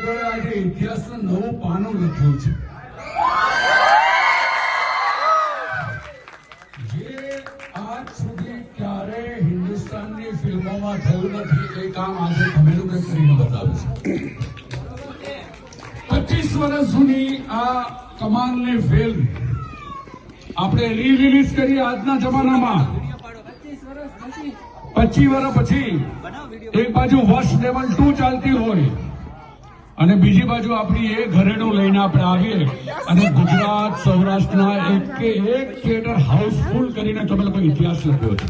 લોકોએ આજે ઇતિહાસનું નવું પાનું લખ્યું છે. જે આજ સુધી ક્યારે હિન્દુસ્તાનની ફિલ્મોમાં થયું નથી એ કામ આજે તમે લોકો કરીને બતાવ્યું છે. 25 વર્ષ જૂની આ કમાલની ફિલ્મ આપણે રિલીઝ કરી આજના જમાનામાં 25 વર્ષ પછી એક બાજુ વોશ લેવલ 2 ચાલતી હોય અને બીજી બાજુ આપણી એ ઘરેણું લઈને આપણે આવીએ અને ગુજરાત સૌરાષ્ટ્રના એક થિયેટર હાઉસફુલ કરીને તમે લોકો ઇતિહાસ લખ્યો છે.